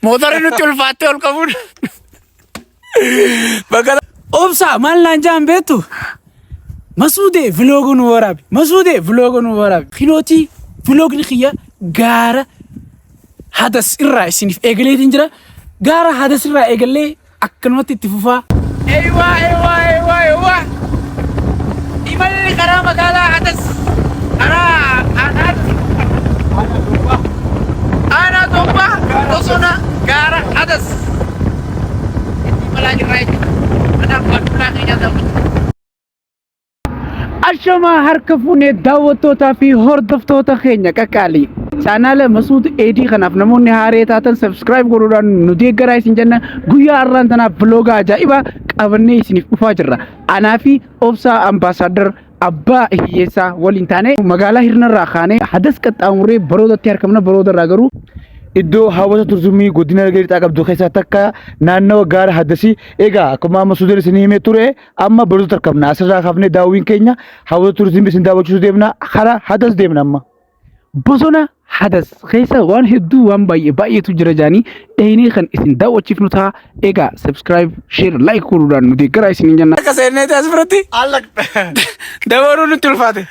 موتورين تلفاتي والكابون بقى أوبسا مال لانجام بيتو مسودة فلوغون ورابي مسودة فلوغون ورابي خلوتي فلوغ نخيا غارة هذا سر سنف إجلي تنجرا غارة هذا سر إجلي أكنوت تفوفا أيوة إيمان الكرامة قال هذا أنا دوبا وصلنا غارة هذا ملاجئ رايج أنا بطلع كذا أشما هركفوني دعوتوتا في هردفتوتا خينيا ككالي channel مسعود ايدي خناف نموني هاري تاتن سبسكرايب غورودان ندي غراي سنجنا غويا ارانتنا بلوغ اجايبا قبني سني فاجرا انا في اوبسا امباسادر ابا هيسا ولينتاني مغالا هيرنا راخاني حدث قطامري برودة تياركمنا برودة راغرو iddoo hawwata turizimii godina Nagariitti qabdu keessa takka naannoo gaara haddasii egaa akkuma Masuudeen isin himee ture amma baruu tarkabna asirraa kaafnee daawwiin keenya hawwata turizimii isin daawwachiisuu deemna karaa hadas deemna amma bosona hadas keessa waan hedduu waan baay'eetu jira jaanii dheenii kan isin daawwachiifnu ta'a egaa subscribe share like godhuudhaan nuti gara isin jenna akka seenneeti as biratti allaq dabaruu nutti ulfaate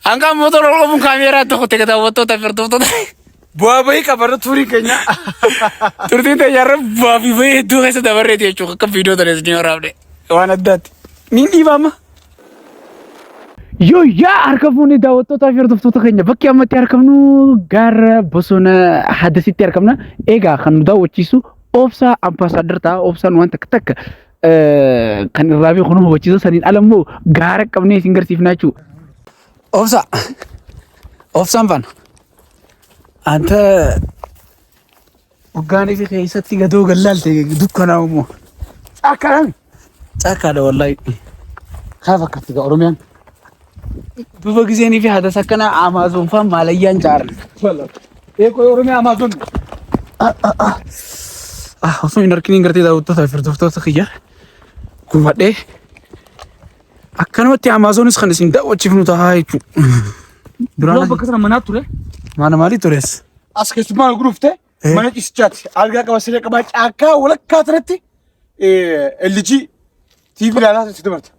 hanga motora ol qabuun kaameeraa tokko ta'e daawwattoota firtoota bu'aa bahii qabarra turii keenya turtiin tayyaarra bu'aa fi bahii hedduu keessa dabarreeti jechuudha akka viidiyoo tanees ni waraabde waan addaatti ni dhiibama. Yoo yaa harka fuunee daawwattoota fi hordoftoota keenya bakki ammatti argamnu gaara bosona hadasitti argamna egaa kan nu daawwachiisu Oobsaa Ambaasaadar ta'a Oobsaan waan takka kan irraa fi kun hubachiisa saniin alammoo gaara qabnee isin garsiifnaa jechuudha. Oobsaan faana. أنت وقاني في خيستي قدوق اللالتي دكنا ومو أكلم أكله والله خافك كتير أورميان بفوق زيني في هذا سكنا أمازون فام ماليان جار والله إيه كوي أورمي أمازون وصوي نركنين قرتي دا وتوتا فردوفتو تخيا كوفادي أكلم تي أمازون إسخنسين دا وتشوفنو تهاي درانا بكرة مناطورة mana mali tures askeesuma gurufte mana ischaati alga qabasire qabaach akka walakka taratti LG TV laala sidamarta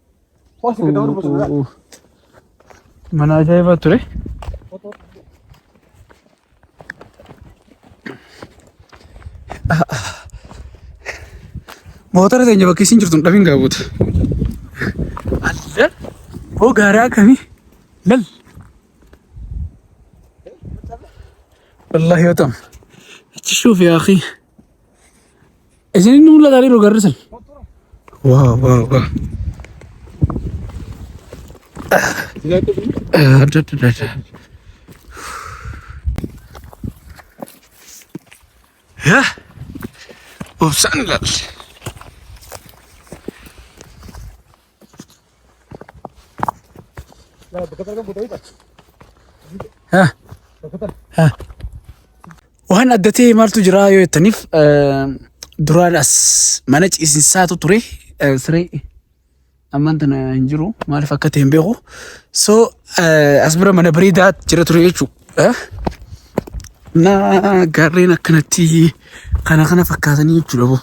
mana ajaiba ture motora teenya bakki isin jirtun dhabin gaabota alla oo gaaraa kami lal والله يوتم تشوف يا أخي إذن ولا داري روغ الرسل واو يا وبسان لا ها وهن أدتي مالتو جرايو التنيف دران أس منج إنساتو تري سري أما أنت نجرو ما أعرف أكتهم بيغو سو أصبر من بريدات جرا تري شو نا قارينا كنتي خنا فكاتني يجلبو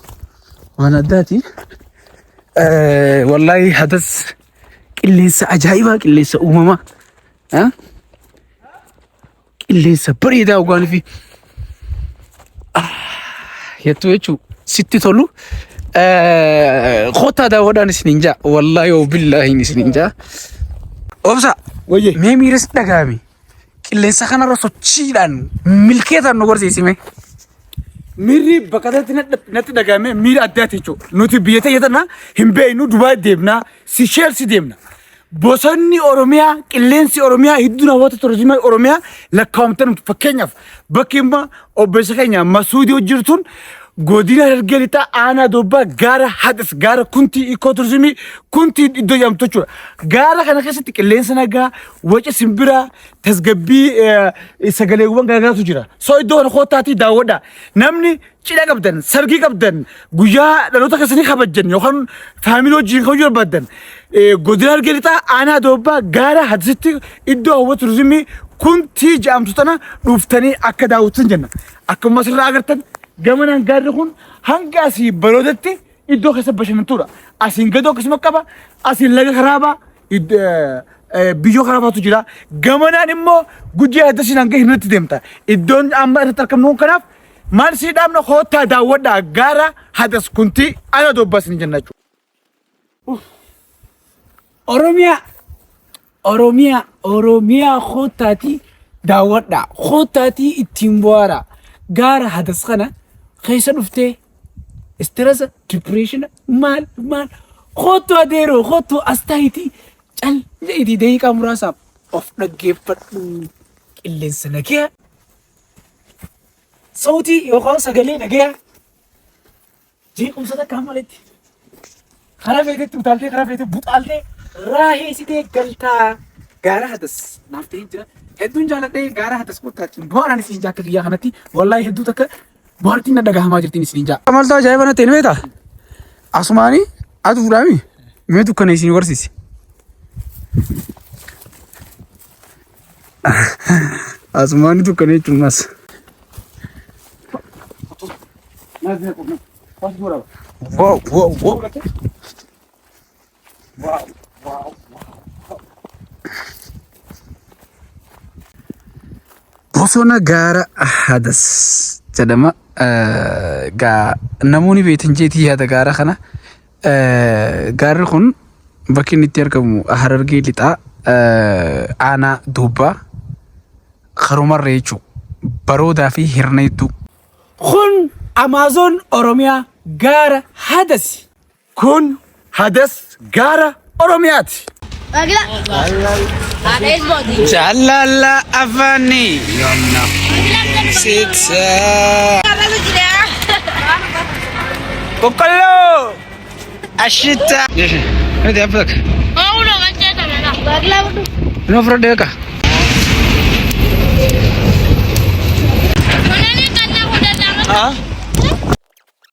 وأنا أدتي والله حدث اللي سأجايبك اللي سأمما ها اللي سبريدا وقال في يتوجه ستة طلو خوتا دا ودا نسنجا والله وبالله نسنجا أوبسا وجه ميمي رس دعامي كله سخنا رسو تشيلان ملكيتا نقول سيسمه ميري بكرة نت دعامي مير أدياتي شو نوتي بيته يتنا هم بينو دبي ديبنا سيشيل سي ديبنا بوسني أوروميا كلينسي أوروميا هيدونا وقت ترجمة أوروميا لكامتن فكينيا بكيمبا أو بسكينيا مسعودي وجرتون godina ergelita ana doba gara hadas gara kunti ikoturzimi kunti do yam tochu gara kana kasati qilleensa naga wace simbira tasgabbi sagaleewwan gaagaatu jira soo iddoon khotaati daawada namni cidha qabdan sargi qabdan guyyaa dhaloota kasanii kabajjan yookaan faamilii wajjin kabajuu barbaadan godina ergelita ana doba gara hadasitti iddoo hawwata turizimii kuntii jedhamtu tana dhuftanii akka daawwatan jenna. Akkuma asirraa agartan gamanaan gaarri kun hanga asii baloodetti iddoo keessa bashannantuudha. Asiin gadoo akkasuma qaba, asiin laga karaabaa, biyyoo karaabaatu jira. Gamanaan immoo gujjii addasiin hanga hirnatti deemta. Iddoon amma irratti argamnu kanaaf maal sii dhaabna hoottaa daawwadhaa gaara hadas kuntii ana dobbasin jenna jechuudha. Oromiyaa hootaatii daawwadhaa. Hootaatii ittiin bu'aadha. Gaara hadas kana keessa dhuftee stressa, depression, maal hootoo adeeroo hootoo astaayitii calleetii daqiiqaa muraasaaf of dhaggeeffadhu qilleensa nagaya. Sautii yookaan sagalee nagaya. Jeequmsa takka maletti. Karaa feetetti utaaltee karaa feetee buxaaltee raaheessitee galtaa gaara hadas naaf ta'ee jira. Hedduun jaalladhee gaara hadas qottaatiin bu'aan isin jaakka guyyaa kanatti wallaahi hedduu takka bu'aartiin na dhagahamaa jirtiin isin jaa. Amaltaa ajaa'iba na ta'e ni beektaa? Asumaanii ati fuudhaami mee dukkana isin barsiisi. Asumaanii dukkana jechuun mas. Wow. Bosona gaara hadas jedhama. Namoonni beektan jeetii yaada gaara kana. Gaarri kun bakki inni itti argamu Harargee lixaa aanaa Duubbaa Harumarree jechuudha. Baroodaa fi Hirneetu. Kun Amaazoon Oromiyaa gaara hadas. Kun hadas gaara Oromiyaati. Jaalala afaanii yoomna. Siksa. Boqqolloo. Ashita. Nanti apa tak? Oh, udah ngecet ada. No, Frodo ka.